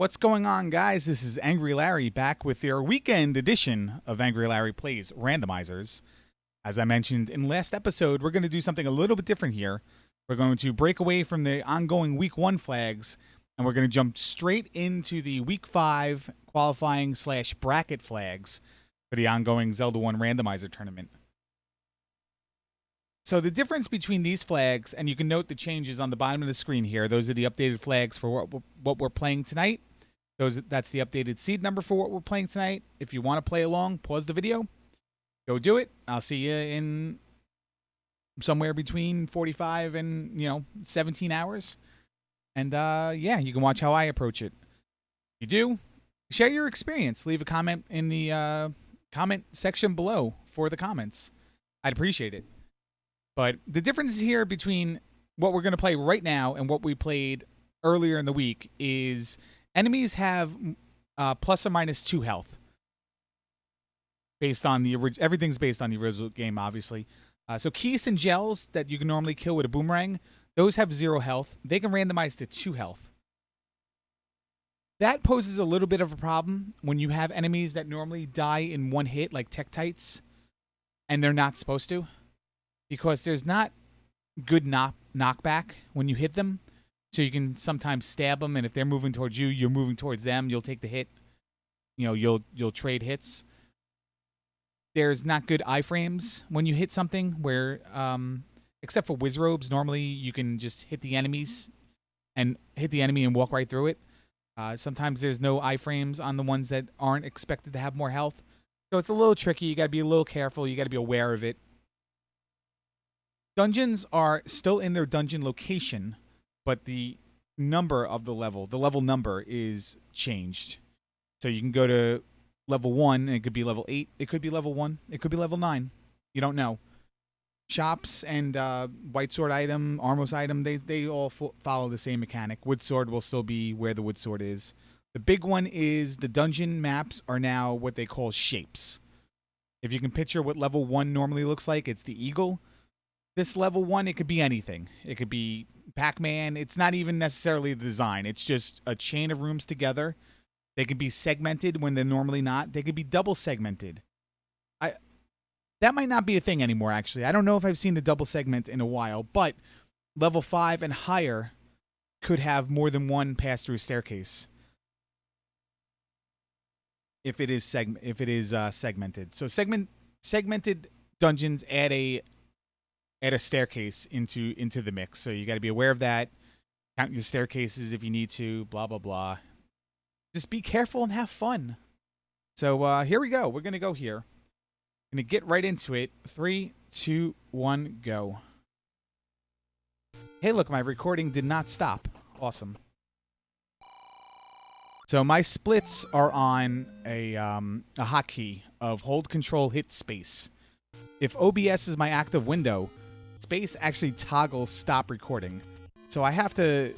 What's going on, guys? This is AngryLarry back with your weekend edition of AngryLarry Plays Randomizers. As I mentioned in last episode, we're going to do something a little bit different here. We're going to break away from the ongoing Week 1 flags, and we're going to jump straight into the Week 5 qualifying / bracket flags for the ongoing Zelda Randomizer tournament. So the difference between these flags, and you can note the changes on the bottom of the screen here, those are the updated flags for what we're playing tonight. That's the updated seed number for what we're playing tonight. If you want to play along, pause the video. Go do it. I'll see you in somewhere between 45 and 17 hours. And yeah, you can watch how I approach it. If you do, share your experience. Leave a comment in the comment section below for the comments. I'd appreciate it. But the difference here between what we're going to play right now and what we played earlier in the week is enemies have plus or minus 2 health. Based on the everything's based on the original game, obviously. So keys and gels that you can normally kill with a boomerang, those have 0 health. They can randomize to 2 health. That poses a little bit of a problem when you have enemies that normally die in one hit, like Tektites, and they're not supposed to. Because there's not good knockback when you hit them. So you can sometimes stab them, and if they're moving towards you, you're moving towards them, you'll take the hit. You'll trade hits. There's not good iframes when you hit something where, except for Wizrobes, normally you can just hit the enemy and walk right through it. Sometimes there's no iframes on the ones that aren't expected to have more health. So it's a little tricky. You got to be a little careful. You got to be aware of it. Dungeons are still in their dungeon location, but the number of the level number is changed. So you can go to level 1, and it could be level 8. It could be level 1. It could be level 9. You don't know. Shops and White Sword item, Armos item, they all follow the same mechanic. Wood Sword will still be where the Wood Sword is. The big one is the dungeon maps are now what they call shapes. If you can picture what level 1 normally looks like, it's the eagle. This level 1, it could be anything. It could be Pac-Man. It's not even necessarily the design. It's just a chain of rooms together. They could be segmented when they're normally not. They could be double segmented. That might not be a thing anymore, actually. I don't know if I've seen the double segment in a while, but level 5 and higher could have more than one pass-through staircase. If it is segmented. So segmented dungeons add a staircase into the mix. So you got to be aware of that. Count your staircases if you need to, blah, blah, blah. Just be careful and have fun. So here we go. We're going to go here. Going to get right into it. 3, 2, 1, go. Hey, look, my recording did not stop. Awesome. So my splits are on a hotkey of hold, control, hit, space. If OBS is my active window, space actually toggles stop recording. So I have to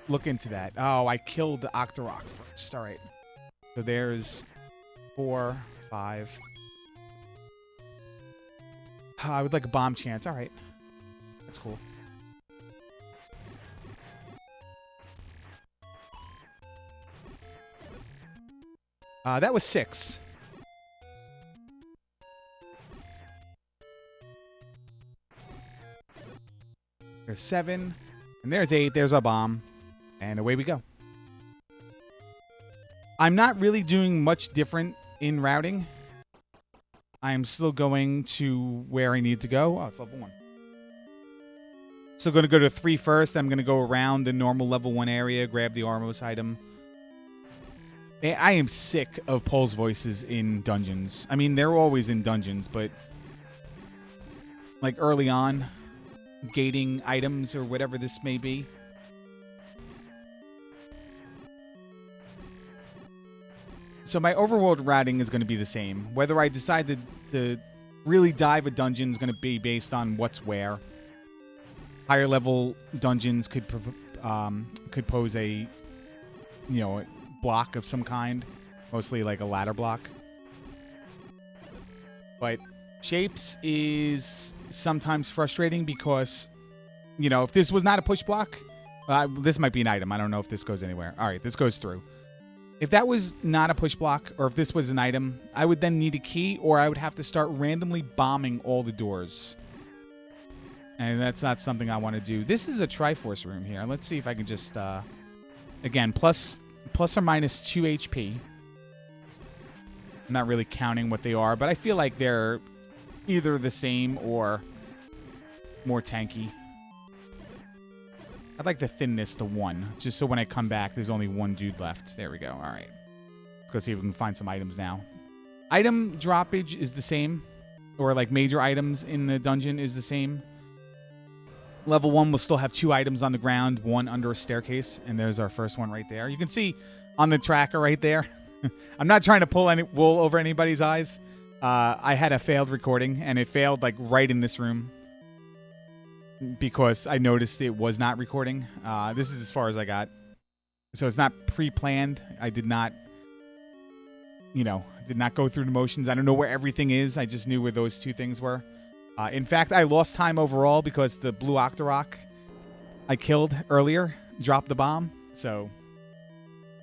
look into that. Oh, I killed the Octorok first. All right. So there's 4, 5. I would like a bomb chance. All right. That's cool. That was 6. There's 7, and there's 8. There's a bomb, and away we go. I'm not really doing much different in routing. I am still going to where I need to go. Oh, it's level 1. So going to go to 3 first. I'm going to go around the normal level 1 area, grab the Armos item. I am sick of Pole's voices in dungeons. I mean, they're always in dungeons, but like early on, gating items or whatever this may be. So my overworld routing is going to be the same. Whether I decide to really dive a dungeon is going to be based on what's where. Higher level dungeons could pose a block of some kind, mostly like a ladder block. But shapes is sometimes frustrating because, if this was not a push block, This might be an item. I don't know if this goes anywhere. All right, this goes through. If that was not a push block, or if this was an item, I would then need a key, or I would have to start randomly bombing all the doors. And that's not something I want to do. This is a Triforce room here. Let's see if I can just, again, plus or minus 2 HP. I'm not really counting what they are, but I feel like they're either the same or more tanky. I'd like to thin this to 1, just so when I come back, there's only 1 dude left. There we go. All right. Let's go see if we can find some items now. Item droppage is the same, or like major items in the dungeon is the same. Level 1 will still have 2 items on the ground, 1 under a staircase, and there's our first one right there. You can see on the tracker right there. I'm not trying to pull any wool over anybody's eyes. I had a failed recording, and it failed like right in this room, because I noticed it was not recording. This is as far as I got. So it's not pre-planned. I did not, did not go through the motions. I don't know where everything is. I just knew where those 2 things were. In fact, I lost time overall because the blue Octorok I killed earlier dropped the bomb. So,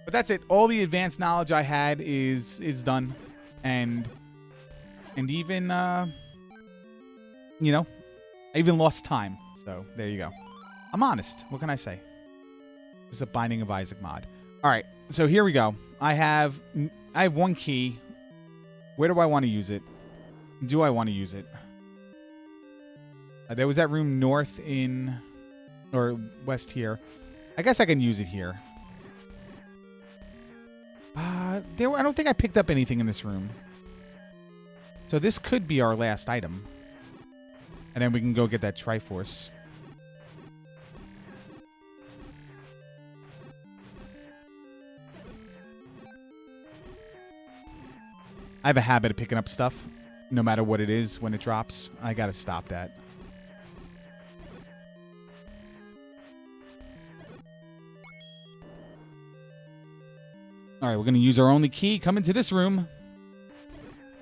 but that's it. All the advanced knowledge I had is done. And even, I even lost time. So there you go. I'm honest. What can I say? This is a Binding of Isaac mod. All right. So here we go. I have 1 key. Where do I want to use it? Do I want to use it? There was that room north or west here. I guess I can use it here. I don't think I picked up anything in this room. So this could be our last item. And then we can go get that Triforce. I have a habit of picking up stuff, no matter what it is, when it drops. I gotta stop that. Alright, we're gonna use our only key. Come into this room.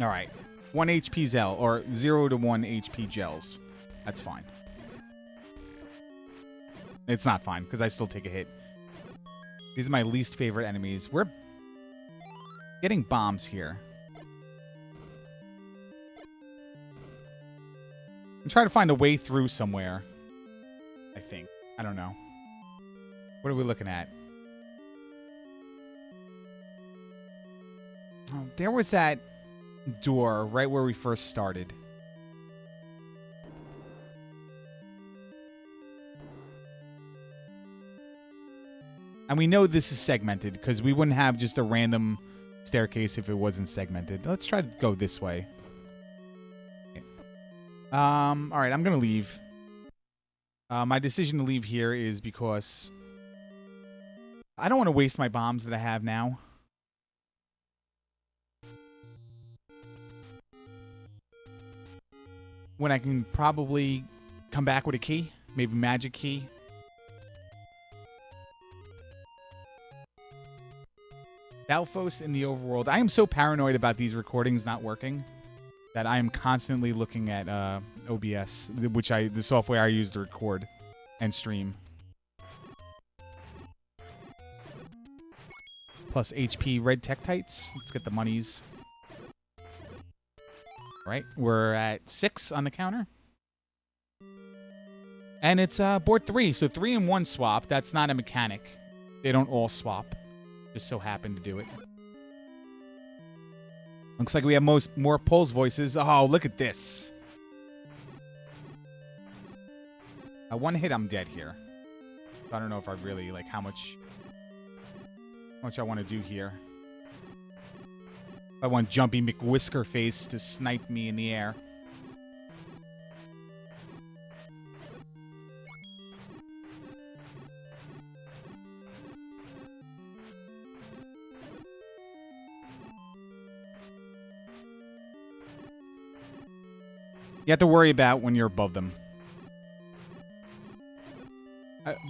Alright. 1 HP Zell, or 0 to 1 HP gels. That's fine. It's not fine, because I still take a hit. These are my least favorite enemies. We're getting bombs here. I'm trying to find a way through somewhere. I think. I don't know. What are we looking at? Oh, there was that door right where we first started. And we know this is segmented because we wouldn't have just a random staircase if it wasn't segmented. Let's try to go this way. All right, I'm going to leave. My decision to leave here is because I don't want to waste my bombs that I have now. When I can probably come back with a key. Maybe magic key. Dalphos in the overworld. I am so paranoid about these recordings not working that I am constantly looking at OBS, which the software I use to record and stream. Plus HP red Tektites. Let's get the monies. All right, we're at 6 on the counter. And it's board 3, so 3 and 1 swap. That's not a mechanic. They don't all swap. Just so happen to do it. Looks like we have more Pulse voices. Oh, look at this. One hit, I'm dead here. I don't know if I really, like, how much I want to do here. I want Jumpy McWhiskerface to snipe me in the air. You have to worry about when you're above them.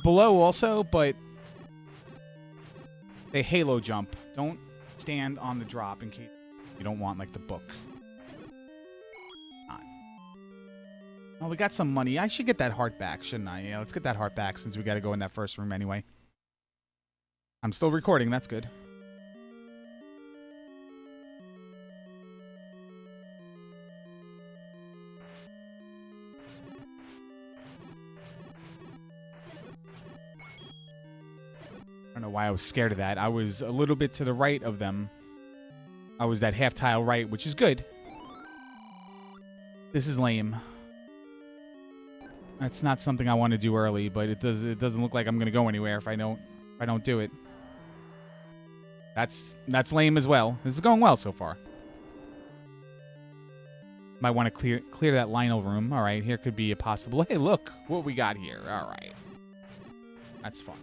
Below also, but they halo jump. Don't stand on the drop in case you don't want, like, the book. Oh, we got some money. I should get that heart back, shouldn't I? Yeah, let's get that heart back since we got to go in that first room anyway. I'm still recording. That's good. I don't know why I was scared of that. I was a little bit to the right of them. I was that half tile right, which is good. This is lame. That's not something I want to do early, but it doesn't look like I'm gonna go anywhere if I don't do it. That's lame as well. This is going well so far. Might want to clear that Lionel room. All right, here could be a possible. Hey, look what we got here. All right, that's fun.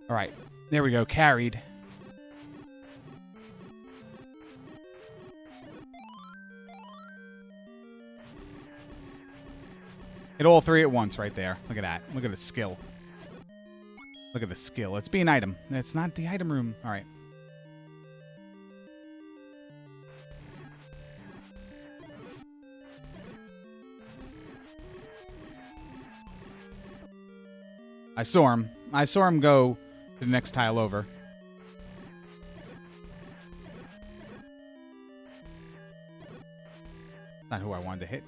All right, there we go. Carried. Hit all three at once right there. Look at that. Look at the skill. Look at the skill. Let's be an item. It's not the item room. All right. I saw him. I saw him go to the next tile over. Not who I wanted to hit.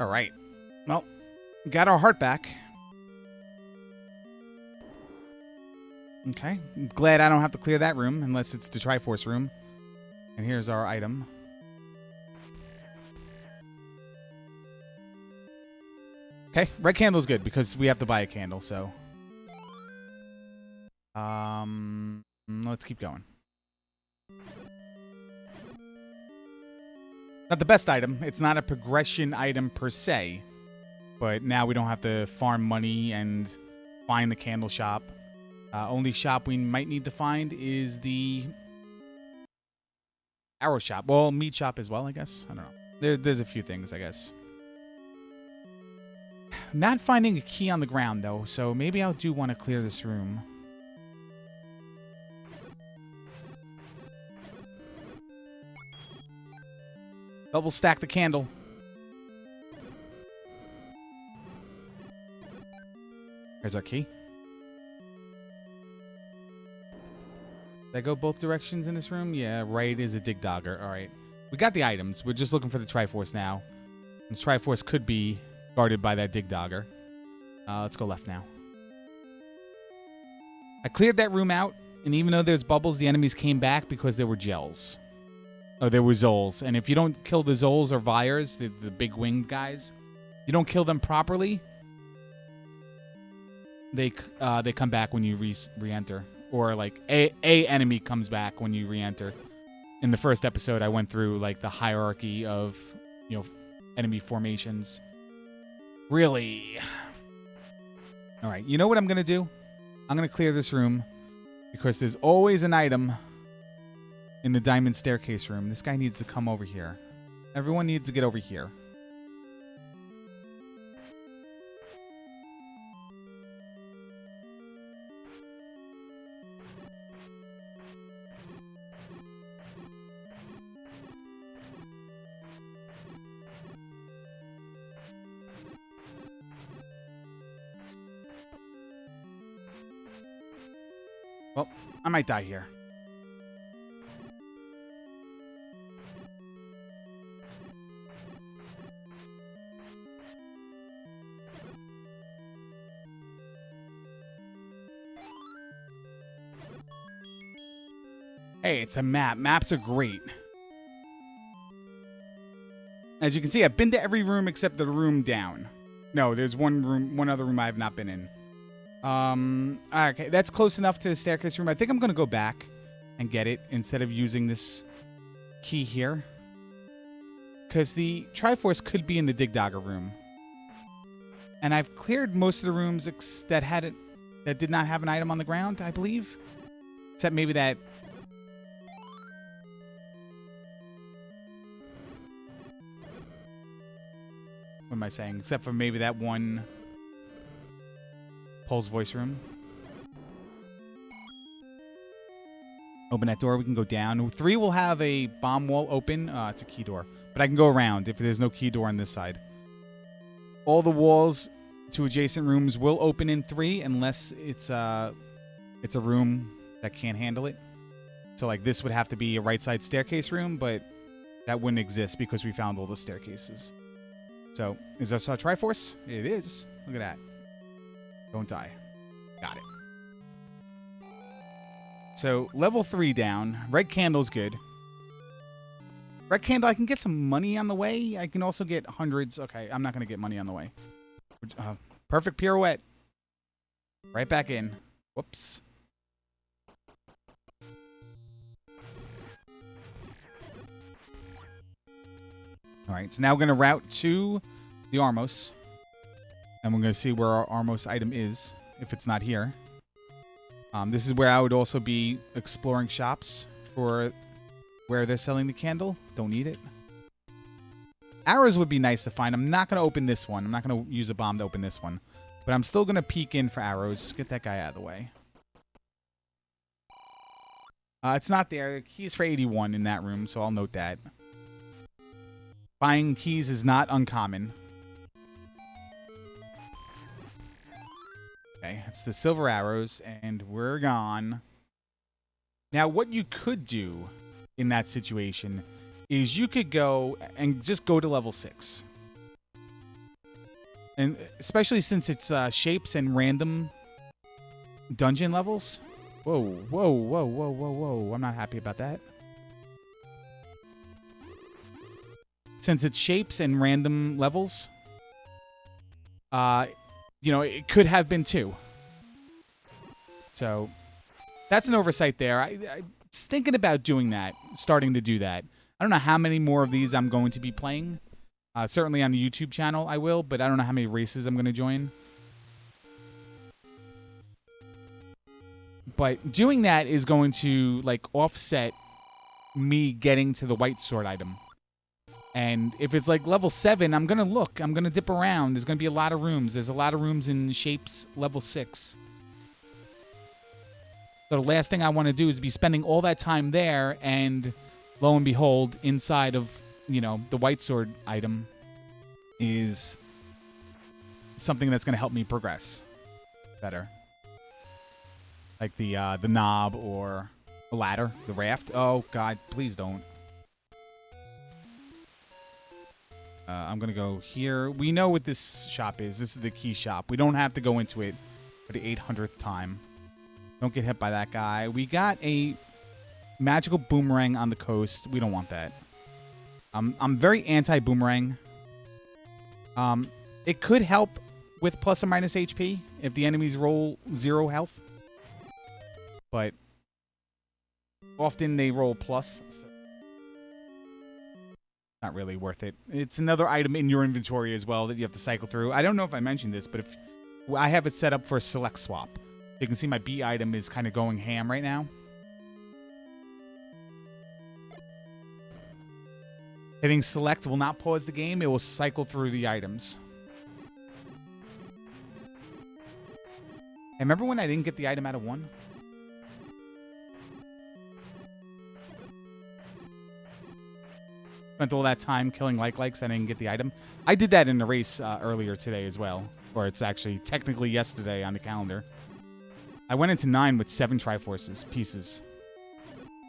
All right. Well, got our heart back. Okay. I'm glad I don't have to clear that room unless it's the Triforce room. And here's our item. Okay, red candle's good because we have to buy a candle, so. Let's keep going. Not the best item. It's not a progression item per se. But now we don't have to farm money and find the candle shop. Only shop we might need to find is the arrow shop. Well, meat shop as well, I guess. I don't know. There's a few things, I guess. Not finding a key on the ground, though, so maybe I do want to clear this room. Double stack the candle. There's our key. Did I go both directions in this room? Yeah, right is a dig dogger. All right. We got the items. We're just looking for the Triforce now. The Triforce could be guarded by that dig dogger. Let's go left now. I cleared that room out, and even though there's bubbles, the enemies came back because there were gels. Oh, there were Zoles. And if you don't kill the Zoles or Vyres, the big winged guys, you don't kill them properly, they come back when you re-enter. Or, like, a enemy comes back when you re-enter. In the first episode, I went through, like, the hierarchy of, enemy formations. Really? All right, you know what I'm going to do? I'm going to clear this room because there's always an item in the diamond staircase room. This guy needs to come over here. Everyone needs to get over here. Well, I might die here. Hey, it's a map. Maps are great. As you can see, I've been to every room except the room down. No, there's one other room I have not been in. Okay, that's close enough to the staircase room. I think I'm going to go back and get it instead of using this key here. Because the Triforce could be in the Dig Dogger room. And I've cleared most of the rooms that did not have an item on the ground, I believe. Except maybe that... What am I saying? Except for maybe that one... Pole's voice room. Open that door. We can go down. 3 will have a bomb wall open. It's a key door. But I can go around if there's no key door on this side. All the walls to adjacent rooms will open in 3 unless it's a room that can't handle it. So like this would have to be a right side staircase room, but that wouldn't exist because we found all the staircases. So is this a Triforce? It is. Look at that. Don't die. Got it. So level 3 down. Red candle's good. Red candle, I can get some money on the way. I can also get hundreds. Okay, I'm not going to get money on the way. Perfect pirouette. Right back in. Whoops. All right, so now we're going to route to the Armos. And we're going to see where our Armos item is, if it's not here. This is where I would also be exploring shops for where they're selling the candle. Don't need it. Arrows would be nice to find. I'm not going to open this one. I'm not going to use a bomb to open this one. But I'm still going to peek in for arrows. Get that guy out of the way. It's not there. The key is for 81 in that room, so I'll note that. Buying keys is not uncommon. Okay, it's the silver arrows, and we're gone. Now, what you could do in that situation is you could go and just go to level 6. And especially since it's shapes and random dungeon levels. Whoa, whoa, whoa, whoa, whoa, whoa. I'm not happy about that. Since it's shapes and random levels, you know, it could have been 2. So that's an oversight there. I was thinking about doing that, starting to do that. I don't know how many more of these I'm going to be playing. Certainly on the YouTube channel I will, but I don't know how many races I'm going to join. But doing that is going to like offset me getting to the white sword item. And if it's like level 7, I'm going to look. I'm going to dip around. There's going to be a lot of rooms. There's a lot of rooms in shapes level 6. So the last thing I want to do is be spending all that time there, and lo and behold, inside of, you know, the white sword item is something that's going to help me progress better. Like the knob or the ladder, the raft. Oh, God, please don't. I'm going to go here. We know what this shop is. This is the key shop. We don't have to go into it for the 800th time. Don't get hit by that guy. We got a magical boomerang on the coast. We don't want that. I'm very anti-boomerang. It could help with plus or minus HP if the enemies roll 0 health. But often they roll plus. So not really worth it. It's another item in your inventory as well that you have to cycle through. I don't know if I mentioned this, but if I have it set up for select swap. You can see my B item is kind of going ham right now. Hitting select will not pause the game. It will cycle through the items. Hey, remember when I didn't get the item out of 1? Spent all that time killing likes and I didn't get the item. I did that in the race earlier today as well. Or it's actually technically yesterday on the calendar. I went into 9 with 7 Triforces pieces.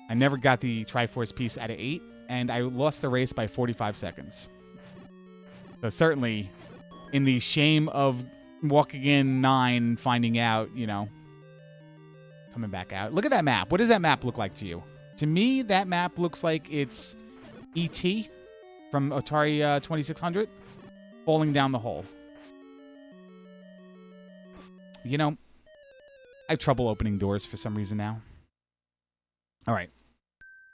I never got the Triforce piece out of 8, and I lost the race by 45 seconds. So certainly, in the shame of walking in 9, finding out, you know, coming back out. Look at that map. What does that map look like to you? To me, that map looks like it's E.T. from Atari 2600 falling down the hole. You know, I have trouble opening doors for some reason now. All right.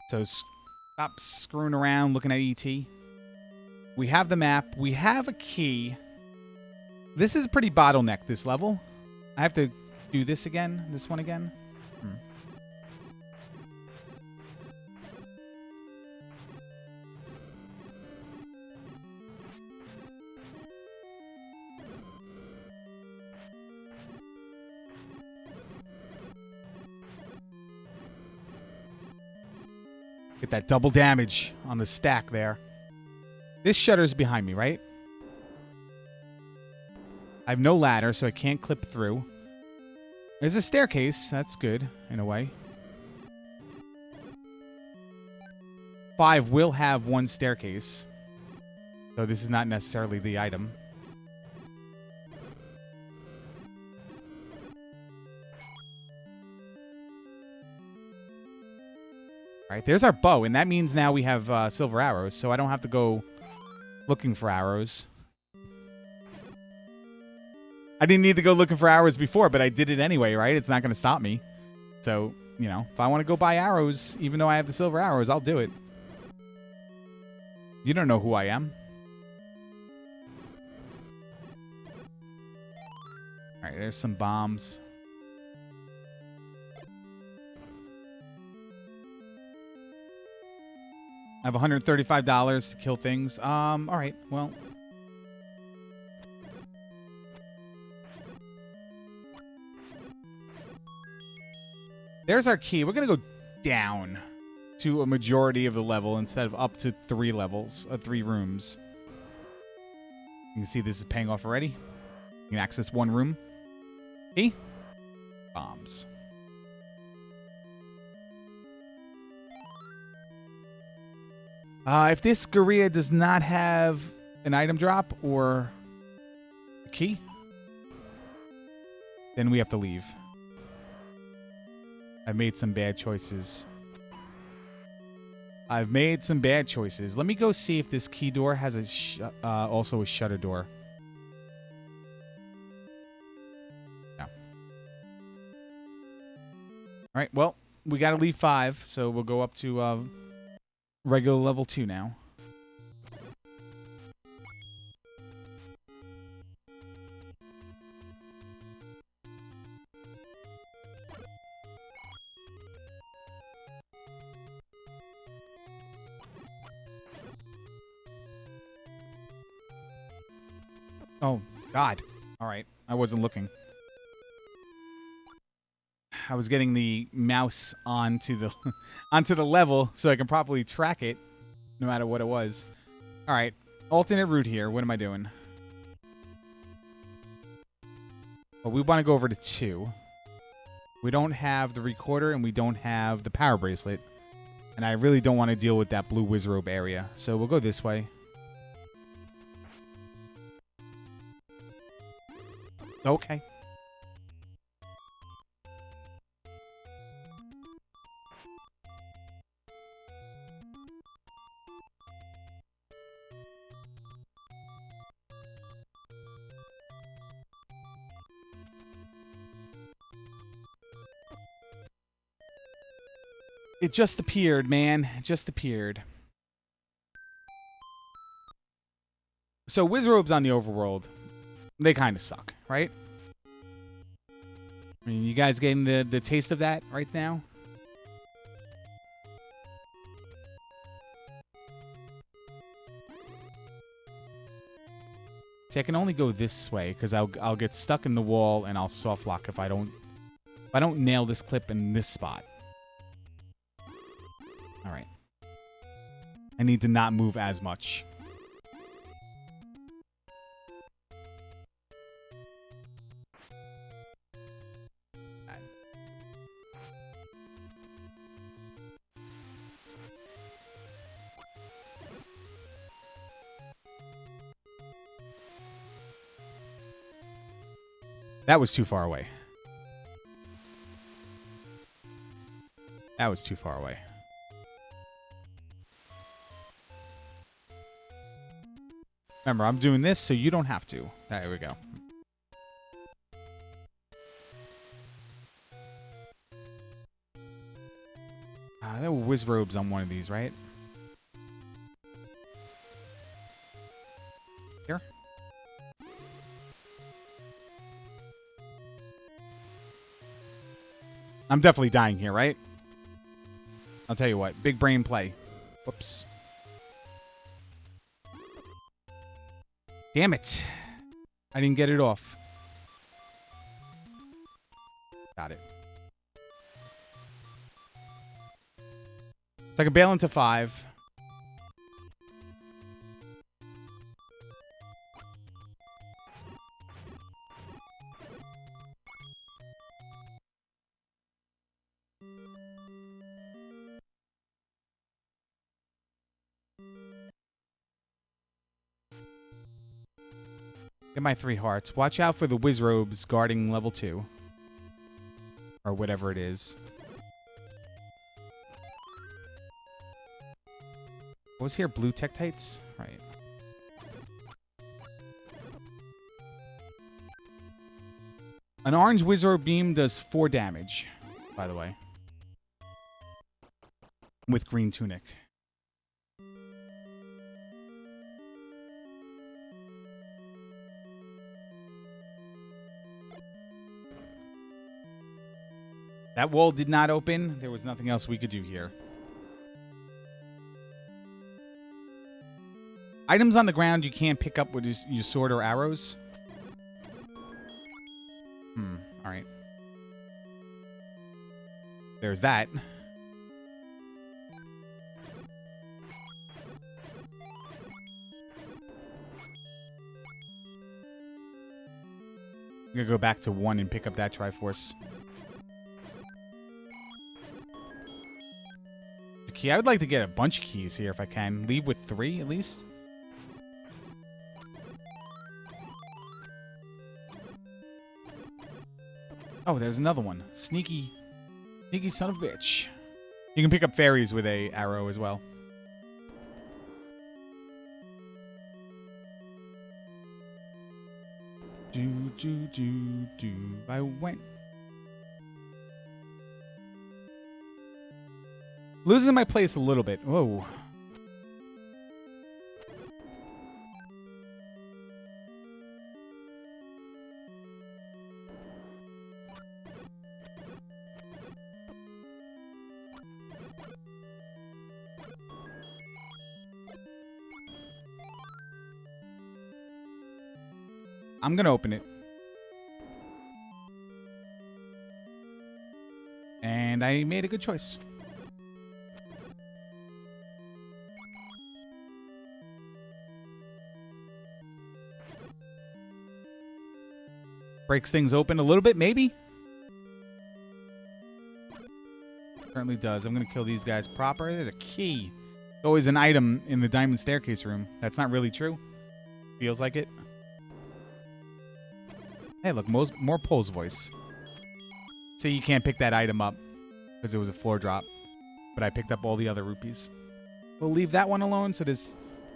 So stop screwing around looking at E.T. We have the map. We have a key. This is pretty bottleneck, this level. I have to do this again. This one again. Get that double damage on the stack there. This shutter's behind me, right? I have no ladder, so I can't clip through. There's a staircase. That's good, in a way. 5 will have one staircase. So this is not necessarily the item. All right, there's our bow, and that means now we have silver arrows, so I don't have to go looking for arrows. I didn't need to go looking for arrows before, but I did it anyway, right? It's not going to stop me. So, you know, if I want to go buy arrows, even though I have the silver arrows, I'll do it. You don't know who I am. All right, there's some bombs. I have $135 to kill things. All right, well. There's our key. We're going to go down to a majority of the level instead of up to 3 levels, 3 rooms. You can see this is paying off already. You can access 1 room. Key. Bombs. If this Gorilla does not have an item drop or a key, then we have to leave. I've made some bad choices. Let me go see if this key door has a also a shutter door. No. All right, well, we got to leave 5, so we'll go up to regular level 2 now. Oh, God. All right. I wasn't looking. I was getting the mouse onto the onto the level so I can properly track it no matter what it was. All right. Alternate route here. What am I doing? Well, we want to go over to 2. We don't have the recorder and we don't have the power bracelet. And I really don't want to deal with that blue wizrobe area. So we'll go this way. Okay. It just appeared, man. It just appeared. So wizrobes on the overworld, they kind of suck, right? I mean, you guys getting the taste of that right now? See, I can only go this way because I'll get stuck in the wall and I'll soft lock if I don't nail this clip in this spot. All right. I need to not move as much. That was too far away. That was too far away. Remember, I'm doing this so you don't have to. There we go. There were wizrobes on one of these, right? I'm definitely dying here, right? I'll tell you what. Big brain play. Whoops. Damn it. I didn't get it off. Got it. So I can bail into 5. Get my 3 hearts. Watch out for the Wizrobes guarding level 2. Or whatever it is. What was here? Blue Tektites? Right. An orange Wizrobe beam does 4 damage, by the way. With green tunic. That wall did not open. There was nothing else we could do here. Items on the ground you can't pick up with your sword or arrows. Alright. There's that. I'm gonna go back to 1 and pick up that Triforce. The key. I would like to get a bunch of keys here if I can. Leave with 3 at least. Oh, there's another one. Sneaky son of a bitch. You can pick up fairies with a arrow as well. I went. Losing my place a little bit. Whoa. I'm going to open it. And I made a good choice. Breaks things open a little bit, maybe? Certainly does. I'm going to kill these guys proper. There's a key. There's always an item in the diamond staircase room. That's not really true. Feels like it. Hey, look, more Pole's voice. So you can't pick that item up because it was a floor drop. But I picked up all the other rupees. We'll leave that one alone. So there's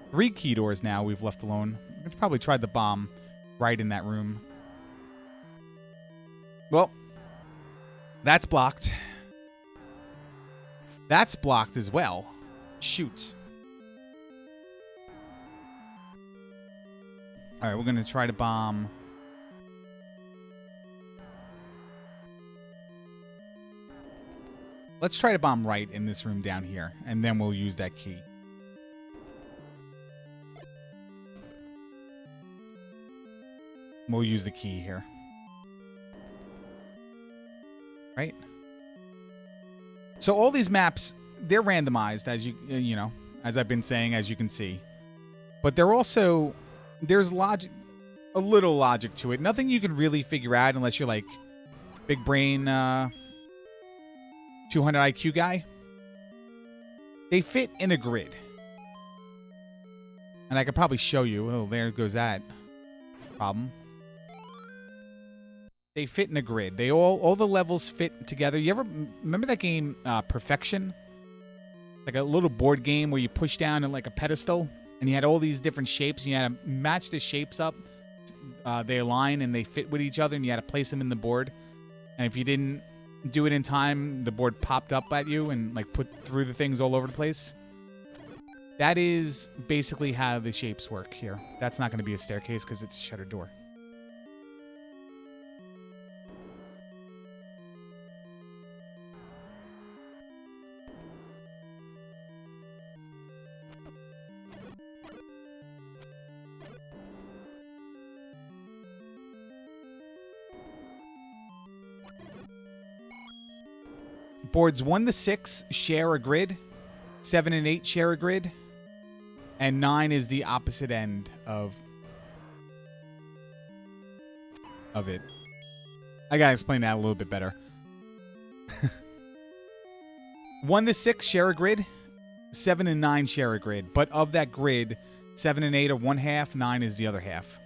3 key doors now we've left alone. I probably tried the bomb right in that room. Well, that's blocked. That's blocked as well. Shoot. All right, we're going to try to bomb. Let's try to bomb right in this room down here, and then we'll use that key. We'll use the key here. Right? So all these maps, they're randomized, as you know, as I've been saying, as you can see. But they're also, there's logic, a little logic to it. Nothing you can really figure out unless you're like big brain 200 IQ guy. They fit in a grid. And I could probably show you. Oh, there goes that problem. They fit in a grid. They all the levels fit together. You ever remember that game, Perfection? Like a little board game where you push down on like a pedestal and you had all these different shapes and you had to match the shapes up. They align and they fit with each other and you had to place them in the board. And if you didn't do it in time, the board popped up at you and like put through the things all over the place. That is basically how the shapes work here. That's not going to be a staircase because it's a shuttered door. boards 1 to 6 share a grid. 7 and 8 share a grid. And 9 is the opposite end of it. I gotta explain that a little bit better. 1 to 6 share a grid. 7 and 9 share a grid. But of that grid, 7 and 8 are one half, 9 is the other half.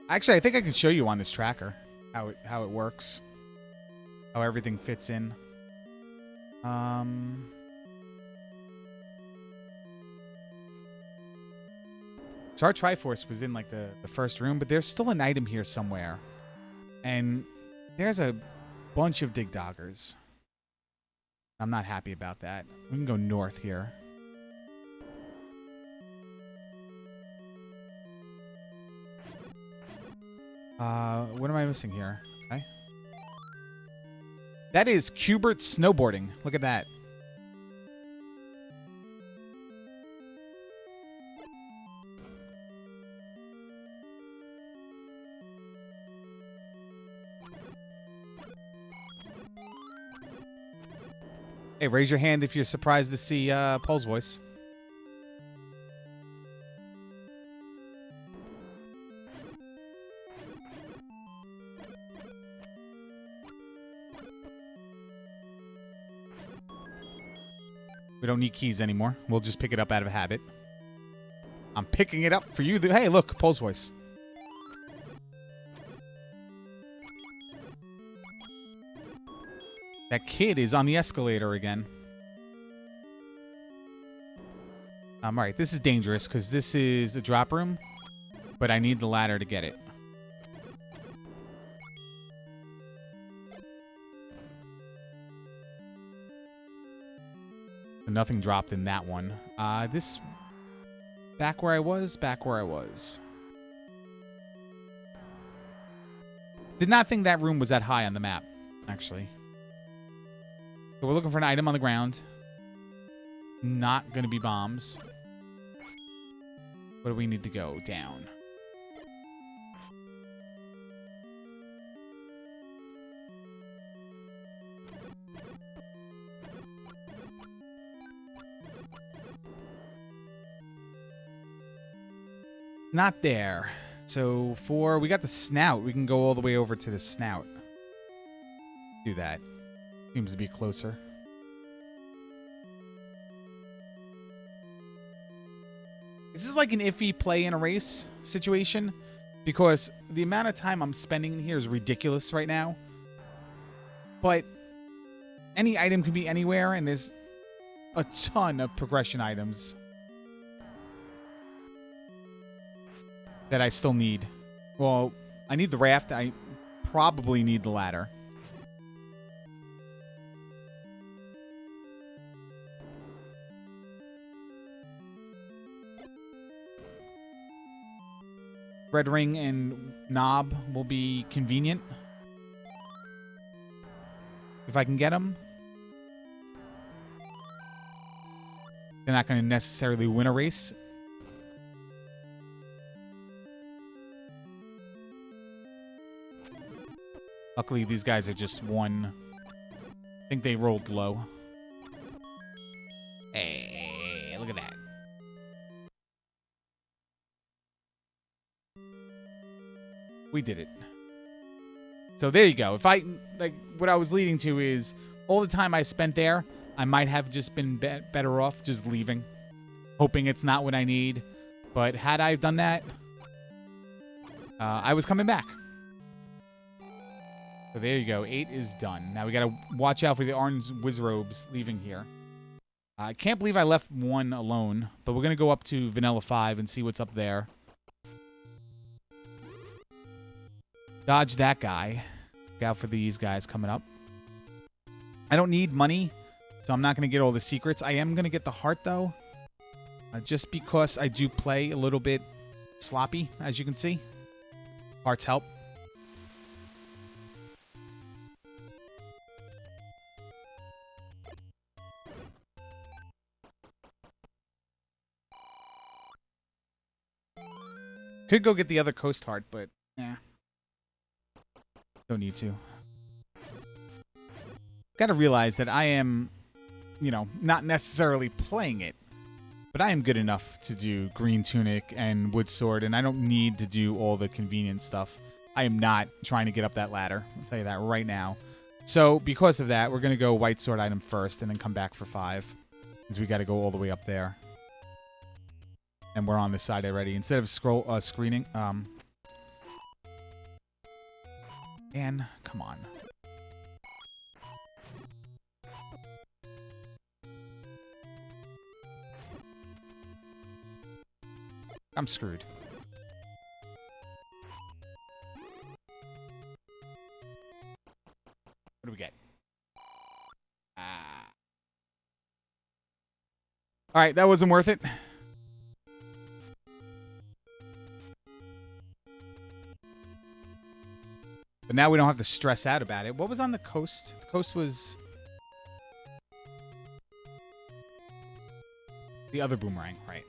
Actually, I think I can show you on this tracker how it works. How everything fits in. So our Triforce was in like the first room, but there's still an item here somewhere. And there's a bunch of Dig Doggers. I'm not happy about that. We can go north here. What am I missing here? Okay. That is Cubert snowboarding. Look at that. Hey, raise your hand if you're surprised to see Pole's voice. We don't need keys anymore. We'll just pick it up out of habit. I'm picking it up for you. Hey, look, Pole's voice. That kid is on the escalator again. All right, this is dangerous because this is a drop room, but I need the ladder to get it. Nothing dropped in that one. This... Back where I was. Did not think that room was that high on the map, actually. So we're looking for an item on the ground. Not going to be bombs. Where do we need to go? Down. Not there. So we got the snout. We can go all the way over to the snout. Do that. Seems to be closer. This is like an iffy play in a race situation because the amount of time I'm spending in here is ridiculous right now. But any item can be anywhere, and there's a ton of progression items that I still need. Well, I need the raft. I probably need the ladder. Red ring and knob will be convenient. If I can get them. They're not going to necessarily win a race. Luckily, these guys are just one. I think they rolled low. Hey, look at that. We did it. So there you go. If I, like, what I was leading to is all the time I spent there, I might have just been better off just leaving, hoping it's not what I need. But had I done that, I was coming back. So there you go. 8 is done. Now we got to watch out for the orange Wizrobes leaving here. I can't believe I left one alone, but we're going to go up to Vanilla 5 and see what's up there. Dodge that guy. Look out for these guys coming up. I don't need money, so I'm not going to get all the secrets. I am going to get the heart, though, just because I do play a little bit sloppy, as you can see. Hearts help. Could go get the other coast heart, but yeah. Don't need to. Got to realize that I am, you know, not necessarily playing it, but I am good enough to do green tunic and wood sword, and I don't need to do all the convenient stuff. I am not trying to get up that ladder. I'll tell you that right now. So because of that, we're going to go white sword item first and then come back for 5. Because we got to go all the way up there. And we're on this side already. Instead of screening... And come on. I'm screwed. What do we get? All right, that wasn't worth it. But now we don't have to stress out about it. What was on the coast? The coast was the other boomerang, right?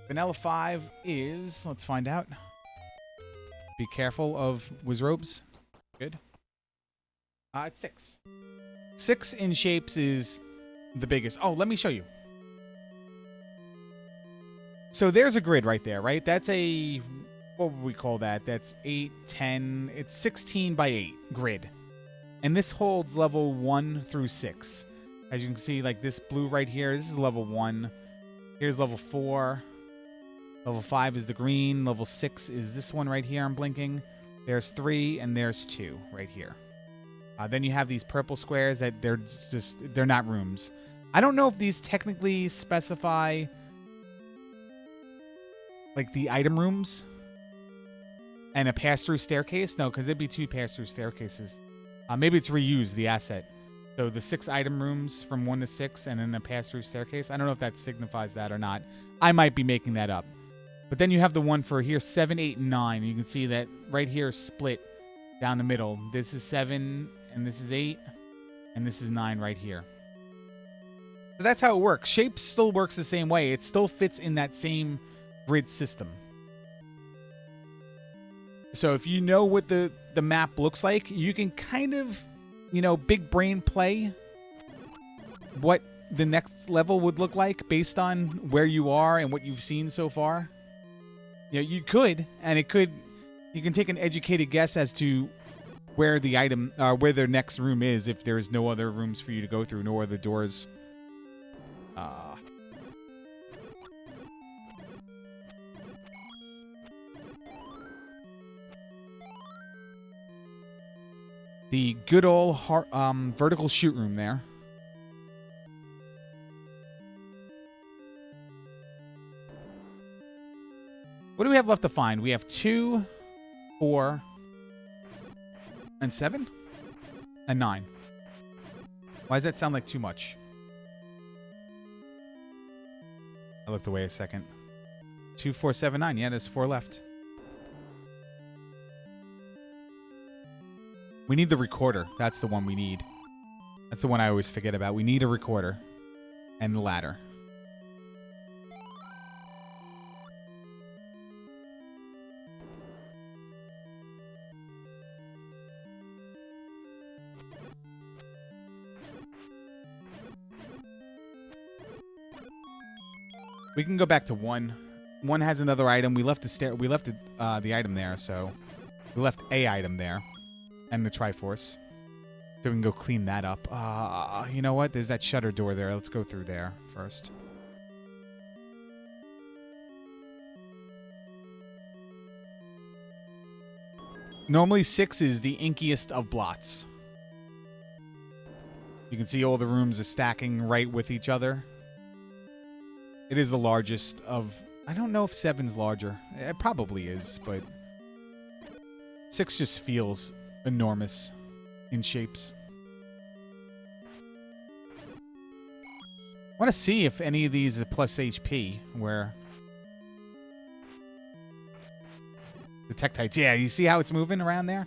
Vanilla 5 is, let's find out. Be careful of Wizrobes. Good. It's 6. 6 in shapes is the biggest. Oh, let me show you. So there's a grid right there, right? That's a, what would we call that? That's 8, 10, it's 16 by 8 grid. And this holds level 1 through 6. As you can see, like this blue right here, this is level 1. Here's level 4. Level 5 is the green. Level 6 is this one right here I'm blinking. There's 3 and there's 2 right here. Then you have these purple squares that they're not rooms. I don't know if these technically specify like the item rooms and a pass-through staircase. No, because there'd be 2 pass-through staircases. Maybe it's reused, the asset. So the 6 item rooms from 1 to 6 and then the pass-through staircase. I don't know if that signifies that or not. I might be making that up. But then you have the one for here, 7, 8, and 9. You can see that right here is split down the middle. This is 7, and this is 8, and this is 9 right here. So that's how it works. Shape still works the same way. It still fits in that same grid system. So if you know what the map looks like, you can kind of, you know, big brain play what the next level would look like based on where you are and what you've seen so far. You know, you could, and it could, you can take an educated guess as to where the item, where their next room is if there's no other rooms for you to go through, no other doors. The good old vertical shoot room there. What do we have left to find? We have 2, 4, and 7? And 9. Why does that sound like too much? I looked away a second. 2, 4, 7, 9. Yeah, there's 4 left. We need the recorder. That's the one we need. That's the one I always forget about. We need a recorder. And the ladder. We can go back to 1. 1 has another item. We left the item there, so we left a item there. And the Triforce. So we can go clean that up. You know what? There's that shutter door there. Let's go through there first. Normally 6 is the inkiest of blots. You can see all the rooms are stacking right with each other. It is the largest of... I don't know if 7's larger. It probably is, but... 6 just feels enormous in shapes. I want to see if any of these is plus HP, where... The Tektites. Yeah, you see how it's moving around there?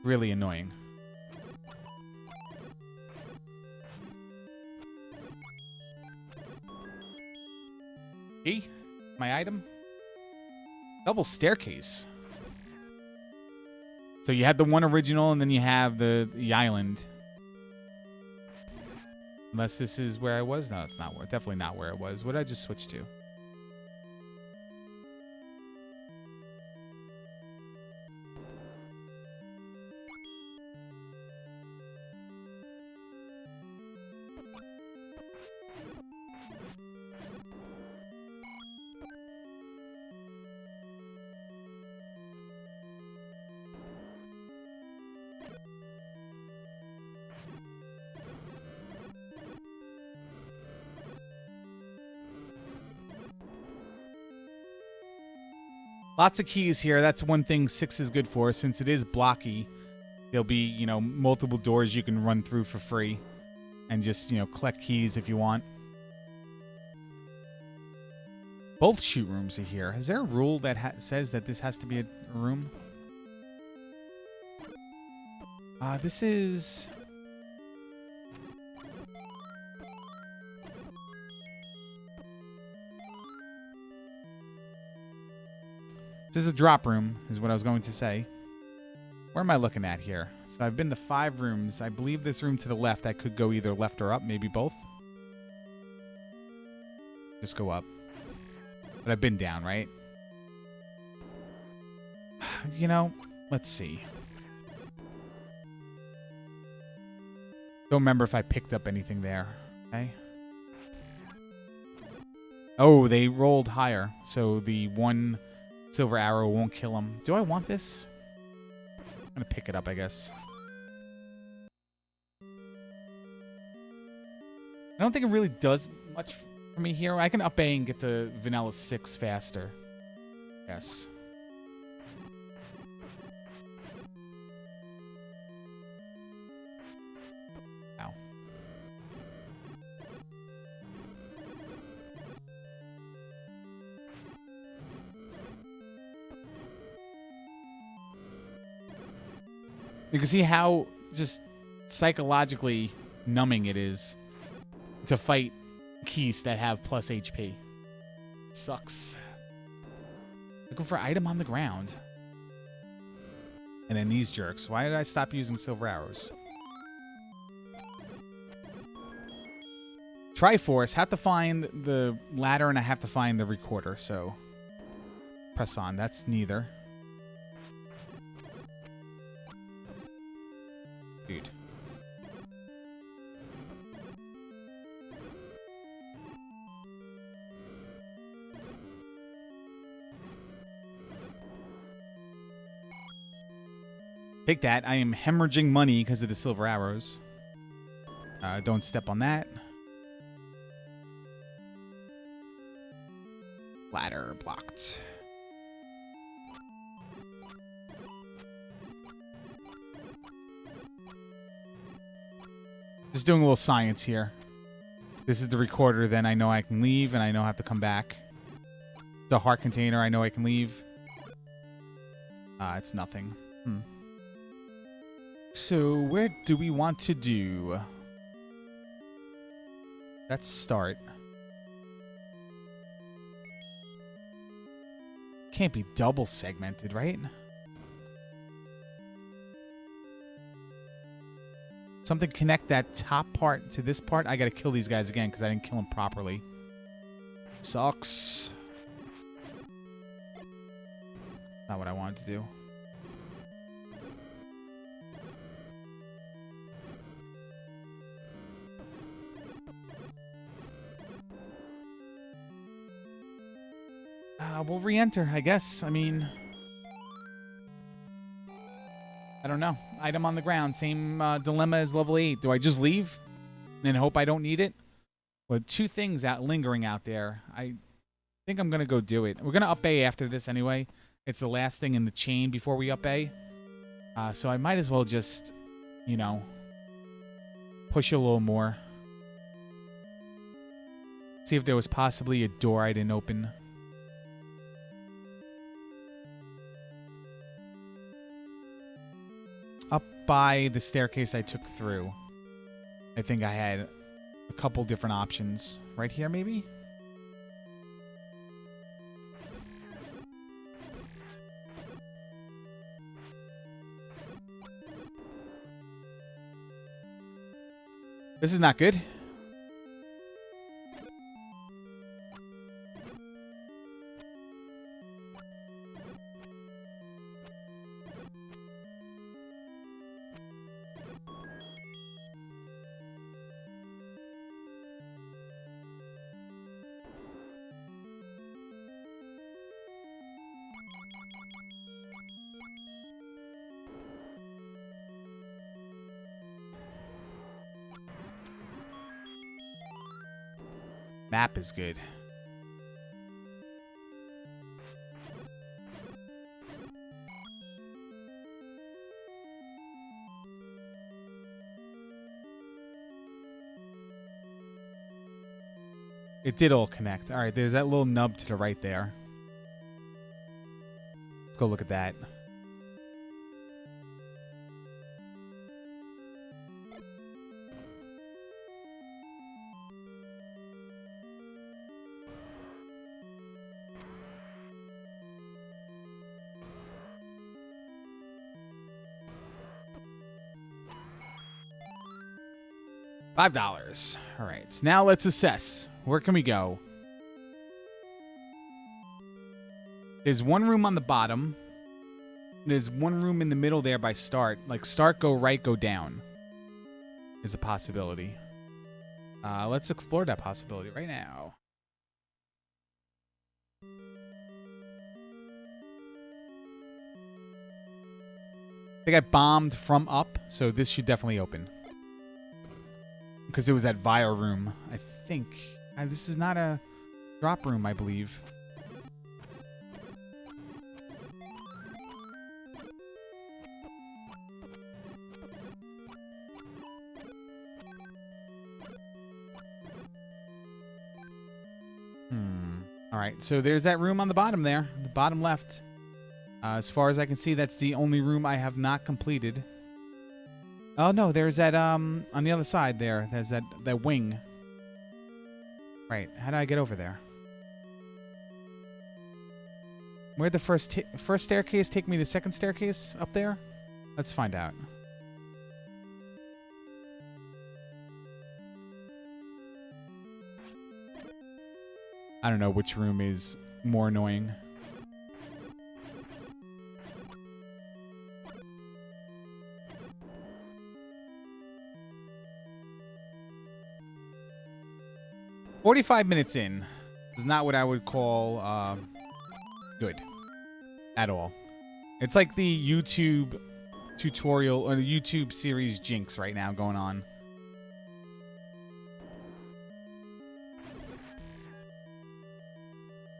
Really annoying. Key? My item? Double staircase. So you had the one original, and then you have the island. Unless this is where I was. No, it's not. Definitely not where it was. What did I just switch to? Lots of keys here. That's one thing 6 is good for. Since it is blocky, there'll be, you know, multiple doors you can run through for free. And just, you know, collect keys if you want. Both shoot rooms are here. Is there a rule that says that this has to be a room? This is... This is a drop room, is what I was going to say. Where am I looking at here? So I've been to 5 rooms. I believe this room to the left, I could go either left or up, maybe both. Just go up. But I've been down, right? You know, let's see. Don't remember if I picked up anything there. Okay. Oh, they rolled higher. So the one silver arrow won't kill him. Do I want this? I'm going to pick it up, I guess. I don't think it really does much for me here. I can up A and get to Vanilla 6 faster. Yes. Ow. You can see how just psychologically numbing it is to fight keys that have plus HP. Sucks. Looking for item on the ground. And then these jerks. Why did I stop using silver arrows? Triforce. Have to find the ladder and I have to find the recorder. So press on. That's neither. Dude. Take that. I am hemorrhaging money because of the silver arrows. Don't step on that. Ladder blocked. Just doing a little science here. This is the recorder, then I know I can leave, and I know I have to come back. The heart container, I know I can leave. It's nothing. So, where do we want to do? Let's start. Can't be double segmented, right? Something connect that top part to this part. I gotta kill these guys again because I didn't kill them properly. Sucks. Not what I wanted to do. We'll re-enter, I guess. I mean, I don't know. Item on the ground. Same dilemma as level 8. Do I just leave and hope I don't need it? Well, 2 things lingering out there. I think I'm going to go do it. We're going to up A after this anyway. It's the last thing in the chain before we up A. So I might as well just, you know, push a little more. See if there was possibly a door I didn't open. by the staircase I took through. I think I had a couple different options. Right here, maybe? This is not good. Map is good. It did all connect. All right, there's that little nub to the right there. Let's go look at that. $5. All right, so now let's assess. Where can we go? There's one room on the bottom. There's one room in the middle there by start. Like start, go right, go down. Is a possibility. Let's explore that possibility right now. I think I bombed from up, so this should definitely open. Because it was that Vire room, I think. This is not a drop room, I believe. Alright, so there's that room on the bottom there. The bottom left. As far as I can see, that's the only room I have not completed. Oh no, there's that on the other side there. There's that wing. Right, how do I get over there? Where'd the first staircase take me? The second staircase up there? Let's find out. I don't know which room is more annoying. "45 minutes in" is not what I would call good at all. It's like the YouTube tutorial or the YouTube series Jinx right now going on.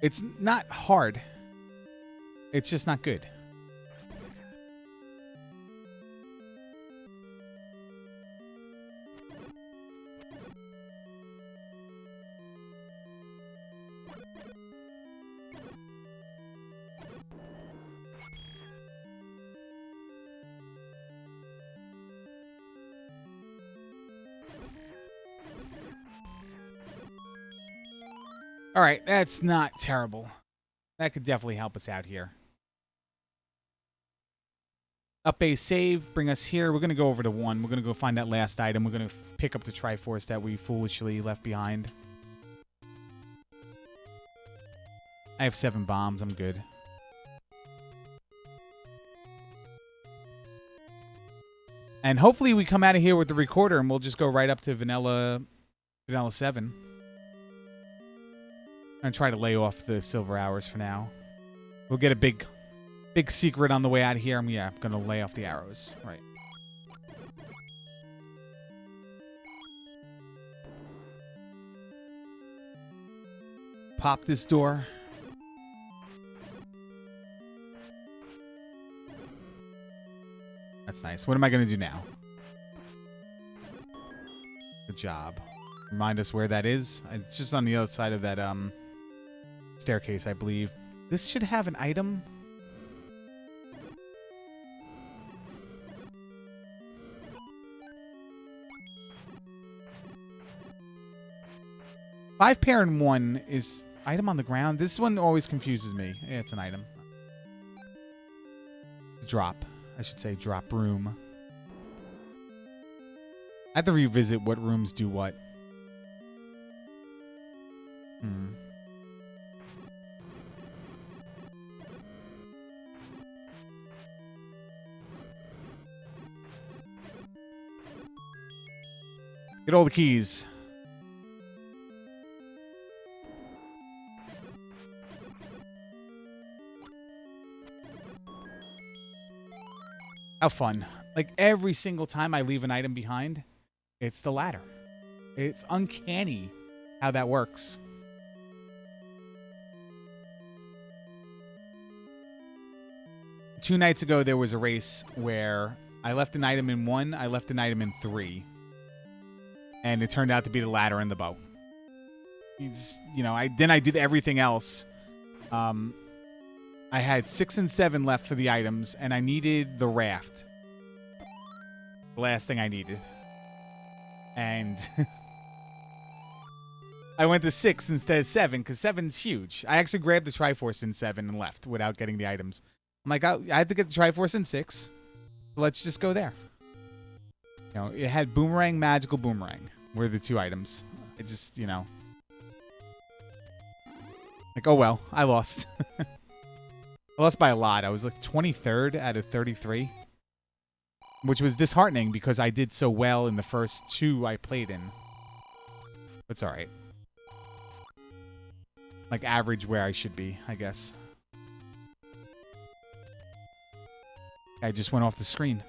It's not hard. It's just not good. All right, that's not terrible. That could definitely help us out here. Up a save, bring us here. We're going to go over to 1. We're going to go find that last item. We're going to pick up the Triforce that we foolishly left behind. I have 7 bombs. I'm good. And hopefully we come out of here with the recorder and we'll just go right up to Vanilla 7. And try to lay off the silver hours for now. We'll get a big secret on the way out of here. I'm going to lay off the arrows. Right. Pop this door. That's nice. What am I going to do now? Good job. Remind us where that is. It's just on the other side of that staircase, I believe. This should have an item. 5 pair and 1 is item on the ground. This one always confuses me. Yeah, it's an item. Drop. I should say drop room. I have to revisit what rooms do what. Get all the keys. How fun. Like every single time I leave an item behind, it's the ladder. It's uncanny how that works. Two nights ago, there was a race where I left an item in 1, I left an item in 3. And it turned out to be the ladder and the bow. Then I did everything else. I had 6 and 7 left for the items, and I needed the raft. The last thing I needed. And I went to 6 instead of 7, because 7's huge. I actually grabbed the Triforce in 7 and left without getting the items. I'm like, I had to get the Triforce in 6. Let's just go there. It had Boomerang, Magical Boomerang were the 2 items. It just, like, oh well, I lost. I lost by a lot. I was like 23rd out of 33, which was disheartening because I did so well in the first 2 I played in. But it's all right. Like average where I should be, I guess. I just went off the screen.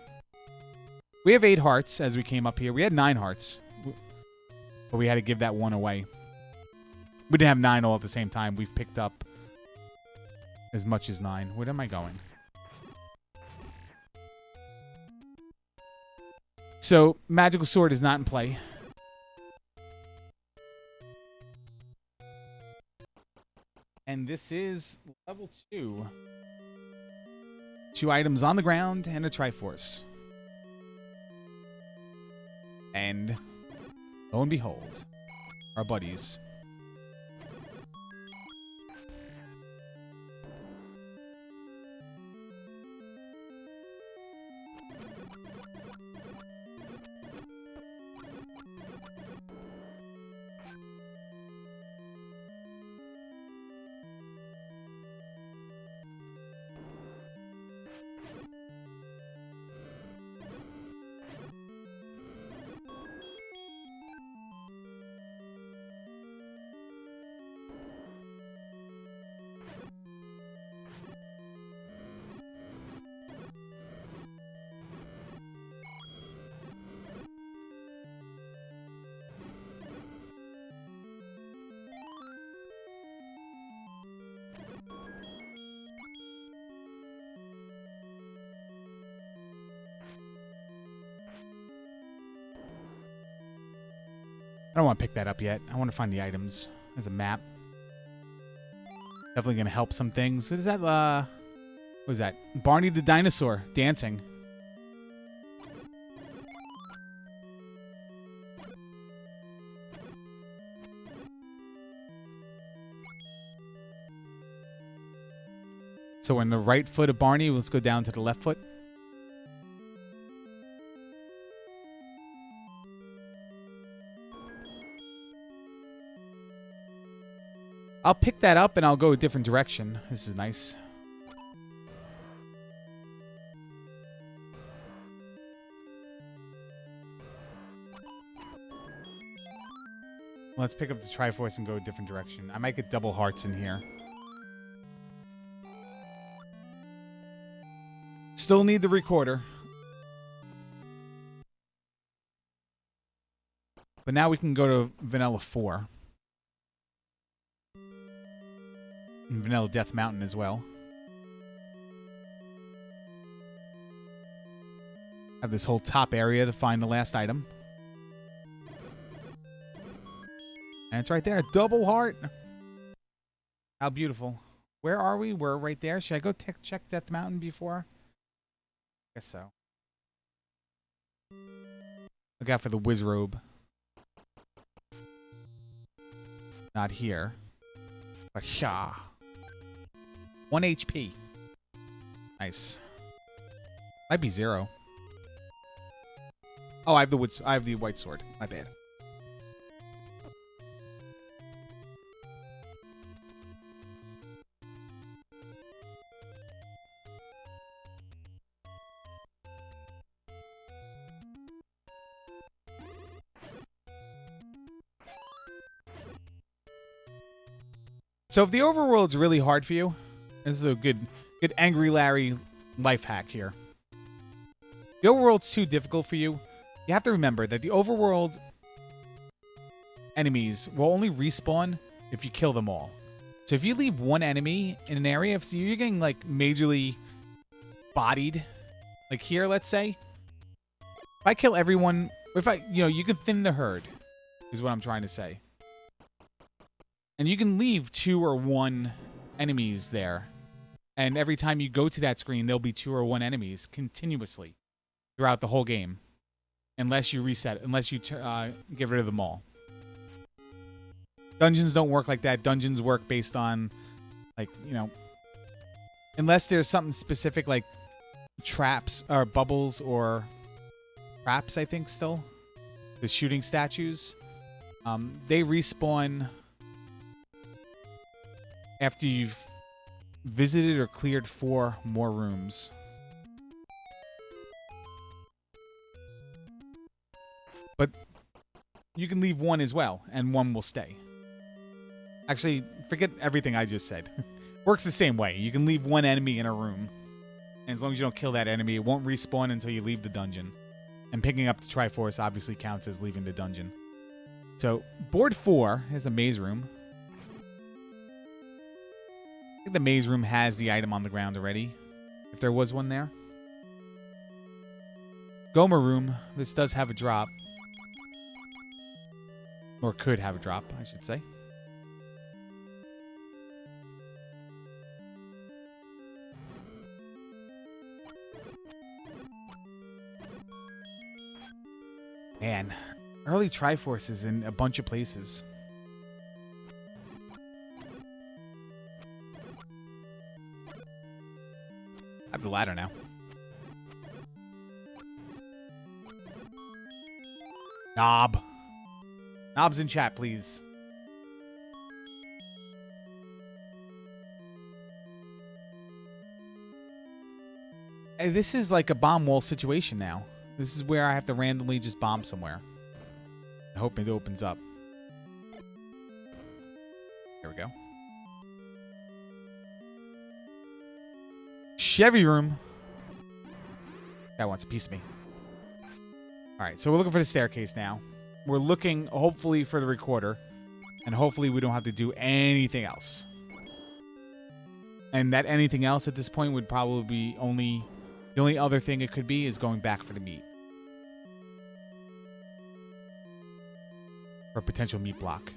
We have 8 hearts as we came up here. We had 9 hearts, but we had to give that 1 away. We didn't have 9 all at the same time. We've picked up as much as 9. Where am I going? So, Magical Sword is not in play. And this is level 2. 2 items on the ground and a Triforce. And lo and behold, our buddies. I don't want to pick that up yet. I want to find the items. There's a map. Definitely going to help some things. What is that? What is that? Barney the dinosaur dancing. So we're in the right foot of Barney. Let's go down to the left foot. I'll pick that up and I'll go a different direction. This is nice. Let's pick up the Triforce and go a different direction. I might get double hearts in here. Still need the recorder. But now we can go to Vanilla 4. And Vanilla Death Mountain as well. Have this whole top area to find the last item. And it's right there. Double heart. How beautiful. Where are we? We're right there. Should I go check Death Mountain before? I guess so. Look out for the whiz robe. Not here. But yeah. 1 HP. Nice. Might be 0. Oh, I have the white sword. My bad. So if the overworld's really hard for you, this is a good AngryLarry life hack here. The overworld's too difficult for you. You have to remember that the overworld enemies will only respawn if you kill them all. So if you leave one enemy in an area, if you're getting like majorly bodied, like here, let's say, if I kill everyone, you can thin the herd, is what I'm trying to say. And you can leave 2 or 1 enemies there. And every time you go to that screen, there'll be 2 or 1 enemies continuously throughout the whole game. Unless you reset, unless you get rid of them all. Dungeons don't work like that. Dungeons work based on, like, unless there's something specific like traps or bubbles or traps, I think still. The shooting statues. They respawn after you've visited or cleared 4 more rooms. But you can leave 1 as well, and 1 will stay. Actually, forget everything I just said. Works the same way. You can leave 1 enemy in a room, and as long as you don't kill that enemy, it won't respawn until you leave the dungeon. And picking up the Triforce obviously counts as leaving the dungeon. So, board 4 is a maze room. I think the maze room has the item on the ground already, if there was one there. Gomer room. This does have a drop. Or could have a drop, I should say. Man, early Triforces in a bunch of places. I have the ladder now. Knob. Knobs in chat, please. Hey, this is like a bomb wall situation now. This is where I have to randomly just bomb somewhere. I hope it opens up. There we go. Chevy room. Guy wants a piece of me. Alright, so we're looking for the staircase now. We're looking, hopefully, for the recorder. And hopefully we don't have to do anything else. And that anything else at this point would probably be only... The only other thing it could be is going back for the meat. Or a potential meat block.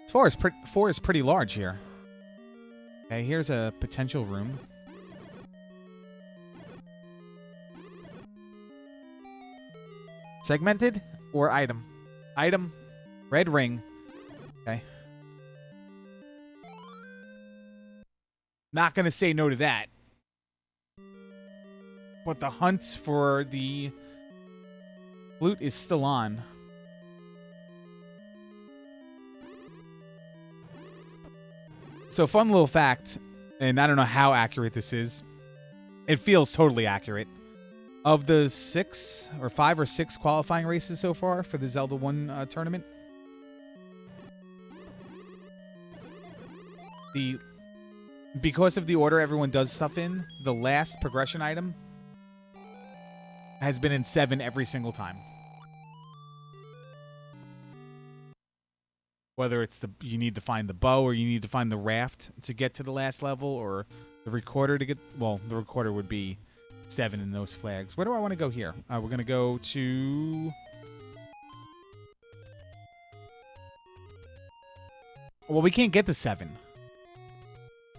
Four is pretty large here. Okay, here's a potential room. Segmented or item? Item. Red ring. Okay. Not going to say no to that. But the hunt for the flute is still on. So, fun little fact, and I don't know how accurate this is. It feels totally accurate. Of the 5 or 6 qualifying races so far for the Zelda 1 tournament, because of the order everyone does stuff in, the last progression item has been in 7 every single time. Whether it's you need to find the bow or you need to find the raft to get to the last level, or the recorder to get... Well, the recorder would be 7 in those flags. Where do I want to go here? We're going to go to... Well, we can't get the 7.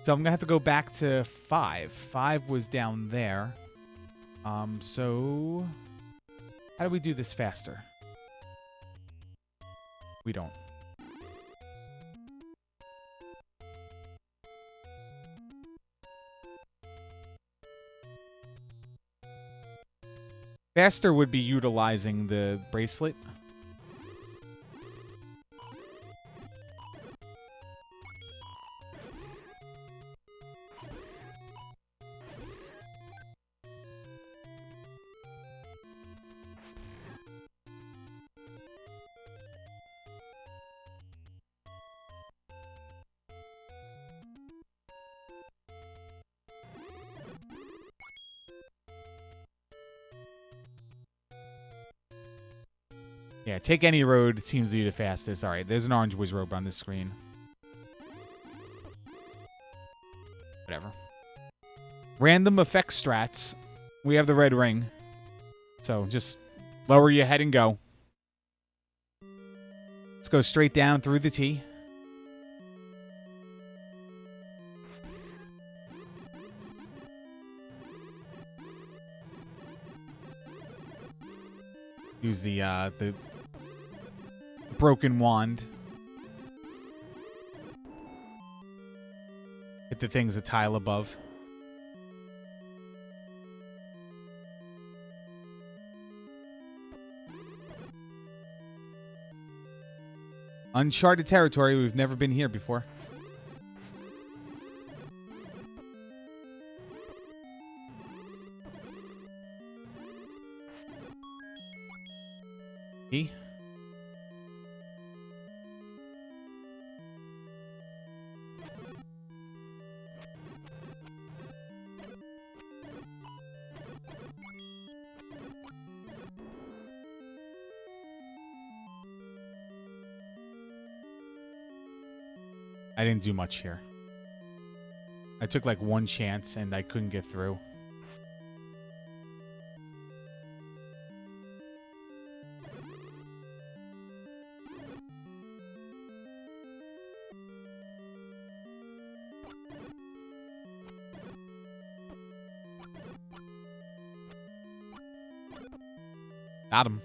So I'm going to have to go back to 5. 5 was down there. So how do we do this faster? We don't. Faster would be utilizing the bracelet. Yeah, take any road. It seems to be the fastest. All right, there's an orange whiz robe on this screen. Whatever. Random effect strats. We have the red ring. So just lower your head and go. Let's go straight down through the T. Use the broken wand. Hit the things a tile above. Uncharted territory. We've never been here before. E. I didn't do much here. I took like one chance and I couldn't get through. Got him.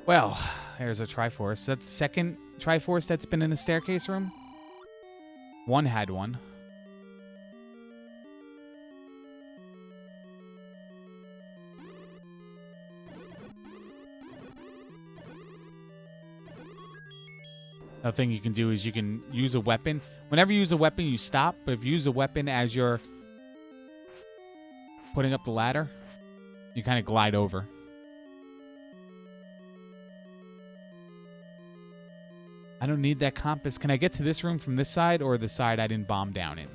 Well, there's a Triforce. That's the second Triforce that's been in the staircase room. One had one. Another thing you can do is you can use a weapon. Whenever you use a weapon, you stop. But if you use a weapon as you're putting up the ladder, you kind of glide over. I don't need that compass. Can I get to this room from this side or the side I didn't bomb down in?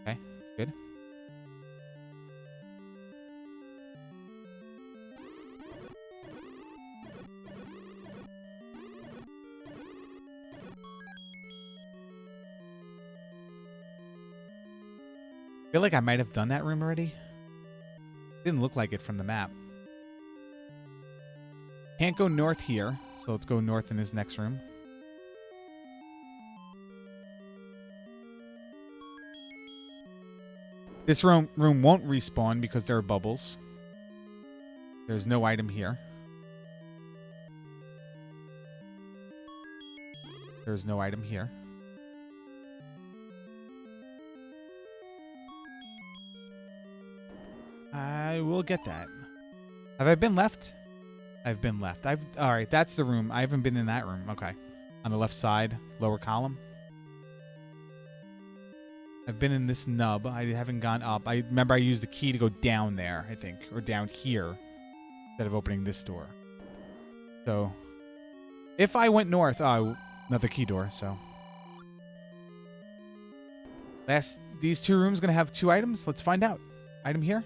Okay, that's good. I feel like I might have done that room already. Didn't look like it from the map. Can't go north here, so let's go north in this next room. This room won't respawn because there are bubbles. There's no item here. There's no item here. I will get that. Have I been left? I've been left. All right, that's the room. I haven't been in that room. Okay. On the left side, lower column. I've been in this nub. I haven't gone up. I remember I used the key to go down there, I think. Or down here. Instead of opening this door. So, if I went north... Oh, another key door, so... These two rooms going to have 2 items? Let's find out. Item here.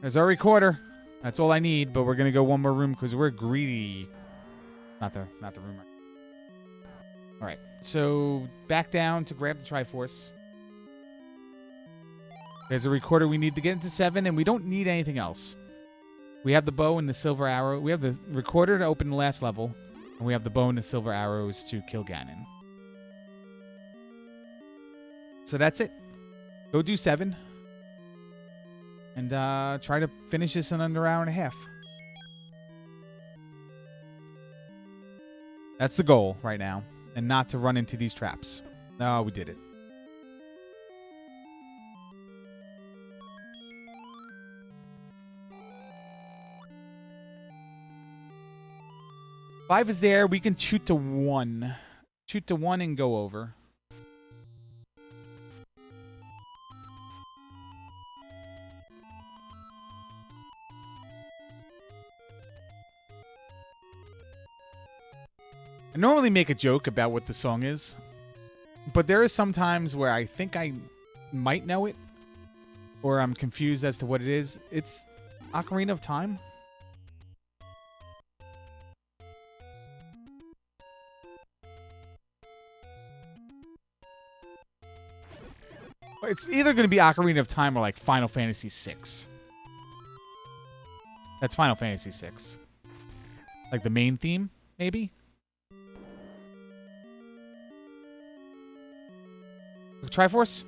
There's our recorder. That's all I need, but we're going to go one more room because we're greedy. Not the room. All right, so back down to grab the Triforce. There's a recorder we need to get into 7, and we don't need anything else. We have the bow and the silver arrow. We have the recorder to open the last level. And we have the bow and the silver arrows to kill Ganon. So that's it. Go do 7. And try to finish this in under an hour and a half. That's the goal right now. And not to run into these traps. No, we did it. Five is there. We can shoot to 1. Shoot to 1 and go over. I normally make a joke about what the song is, but there is some times where I think I might know it, or I'm confused as to what it is. It's Ocarina of Time. It's either going to be Ocarina of Time or like Final Fantasy VI. That's Final Fantasy VI. Like the main theme, maybe? Triforce?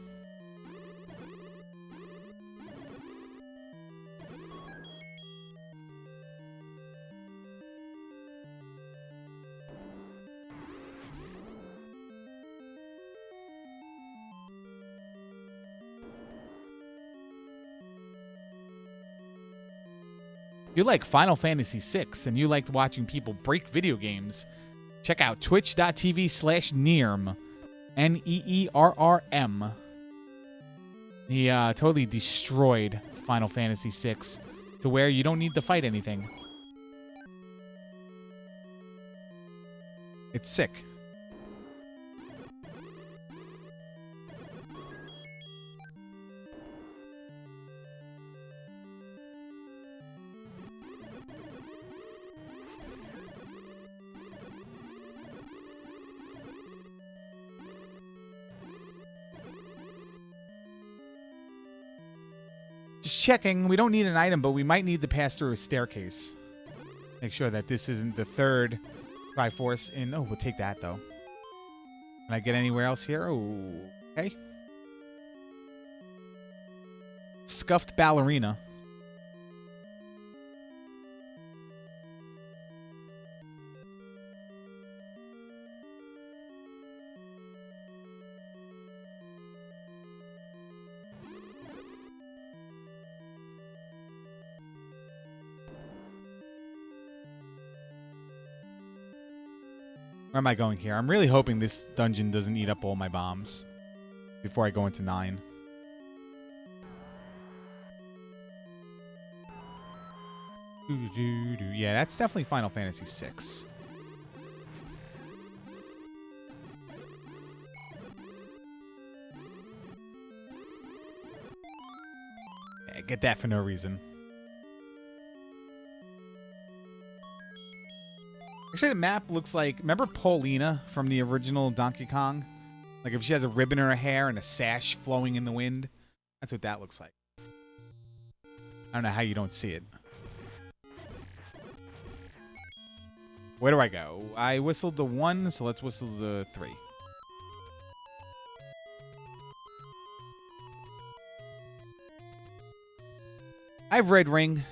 You like Final Fantasy VI and you liked watching people break video games, check out twitch.tv/Neerm. Neerrm. He totally destroyed Final Fantasy VI to where you don't need to fight anything. It's sick. Just checking. We don't need an item, but we might need to pass through a staircase. Make sure that this isn't the third Triforce in... Oh, we'll take that, though. Can I get anywhere else here? Oh, okay. Scuffed Ballerina. Where am I going here? I'm really hoping this dungeon doesn't eat up all my bombs before I go into 9. Yeah, that's definitely Final Fantasy VI. Yeah, get that for no reason. Actually, the map looks like... Remember Paulina from the original Donkey Kong? Like if she has a ribbon in her hair and a sash flowing in the wind? That's what that looks like. I don't know how you don't see it. Where do I go? I whistled the 1, so let's whistle the 3. I have Red Ring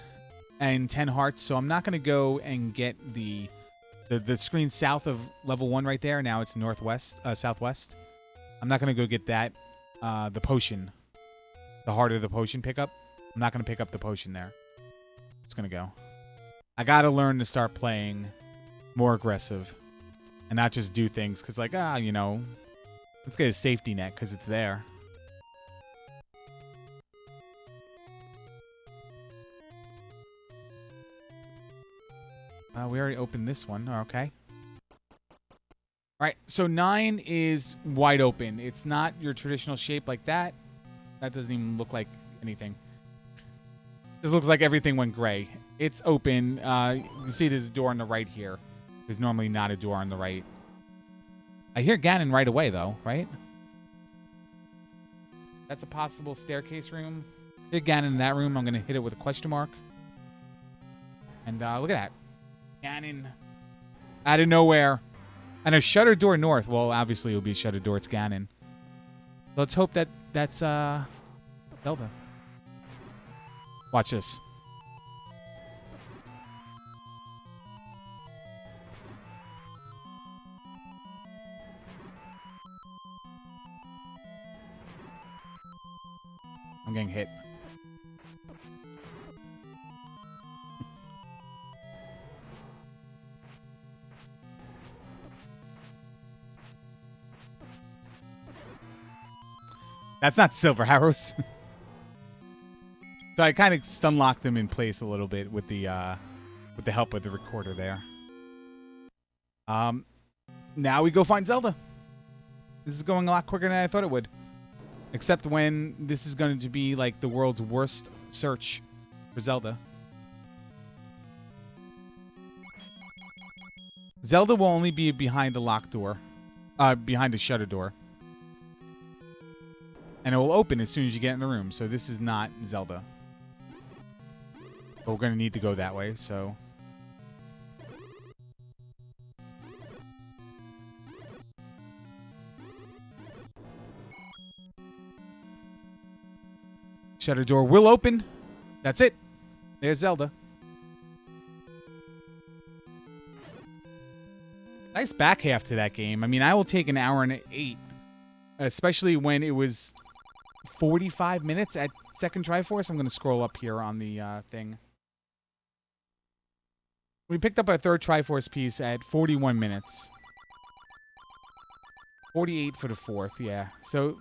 and 10 hearts, so I'm not going to go and get the screen south of level 1 right there. Now it's southwest. I'm not going to go get that, the potion. The heart of the potion pickup. I'm not going to pick up the potion there. It's going to go. I got to learn to start playing more aggressive and not just do things because, like, you know, let's get a safety net because it's there. We already opened this one. Okay. All right. So 9 is wide open. It's not your traditional shape like that. That doesn't even look like anything. This looks like everything went gray. It's open. You can see there's a door on the right here. There's normally not a door on the right. I hear Ganon right away, though, right? That's a possible staircase room. Hit Ganon in that room. I'm going to hit it with a question mark. And look at that. Ganon. Out of nowhere. And a shutter door north. Well, obviously it will be a shutter door. It's Ganon. Let's hope that that's Zelda. Watch this. I'm getting hit. That's not silver arrows. So I kind of stun locked him in place a little bit with the help of the recorder there. Now we go find Zelda. This is going a lot quicker than I thought it would. Except when this is going to be like the world's worst search for Zelda. Zelda will only be behind the locked door. Behind the shutter door. And it will open as soon as you get in the room. So this is not Zelda. But we're going to need to go that way, so... Shutter door will open. That's it. There's Zelda. Nice back half to that game. I mean, I will take an hour and 8. Especially when it was 45 minutes at second Triforce. I'm going to scroll up here on the thing. We picked up our third Triforce piece at 41 minutes. 48 for the fourth, yeah. So,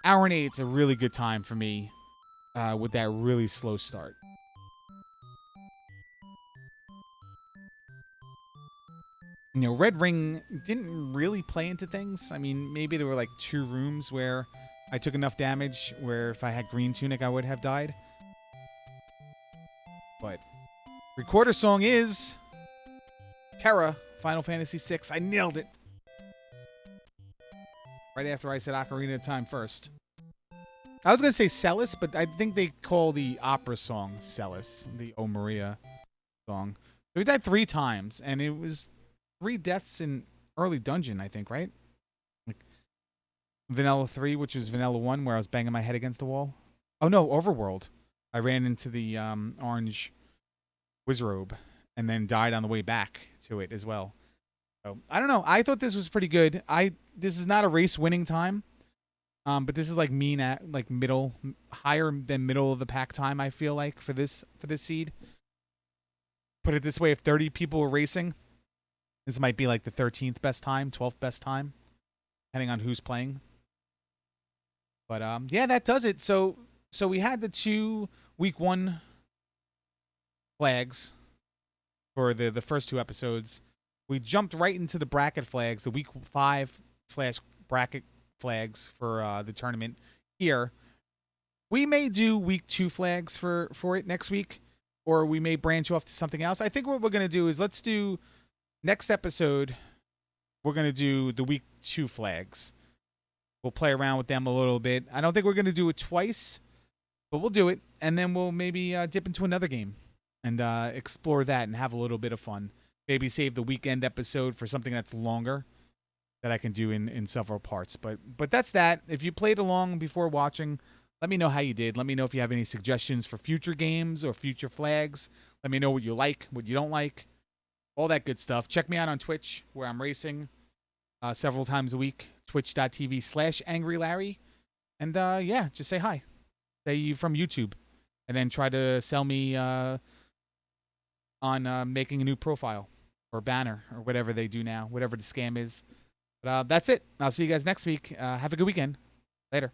hour and 8 is a really good time for me with that really slow start. You know, Red Ring didn't really play into things. I mean, maybe there were like 2 rooms where I took enough damage where if I had Green Tunic, I would have died. But recorder song is Terra, Final Fantasy VI. I nailed it. Right after I said Ocarina of Time first. I was going to say Celis, but I think they call the opera song Celis, the O Maria song. So we died 3 times, and it was 3 deaths in early dungeon, I think, right? Like Vanilla 3, which was Vanilla 1, where I was banging my head against the wall. Oh, no, Overworld. I ran into the orange Wizrobe and then died on the way back to it as well. So, I don't know. I thought this was pretty good. This is not a race winning time. But this is like mean at like middle, higher than middle of the pack time, I feel like, for this seed. Put it this way, if 30 people were racing, this might be like the 13th best time, 12th best time, depending on who's playing. But yeah, that does it. So we had the 2 week 1 flags for the first 2 episodes. We jumped right into the bracket flags, the week 5/bracket flags for the tournament here. We may do week 2 flags for it next week, or we may branch off to something else. I think what we're going to do is let's do next episode. We're going to do the week 2 flags. We'll play around with them a little bit. I don't think we're going to do it twice, but we'll do it, and then we'll maybe dip into another game and explore that and have a little bit of fun. Maybe save the weekend episode for something that's longer that I can do in several parts. But that's that. If you played along before watching, let me know how you did. Let me know if you have any suggestions for future games or future flags. Let me know what you like, what you don't like, all that good stuff. Check me out on Twitch, where I'm racing several times a week, twitch.tv/AngryLarry. And yeah, just say hi. Say you're from YouTube. And then try to sell me on making a new profile or banner or whatever they do now, whatever the scam is. But that's it. I'll see you guys next week. Have a good weekend. Later.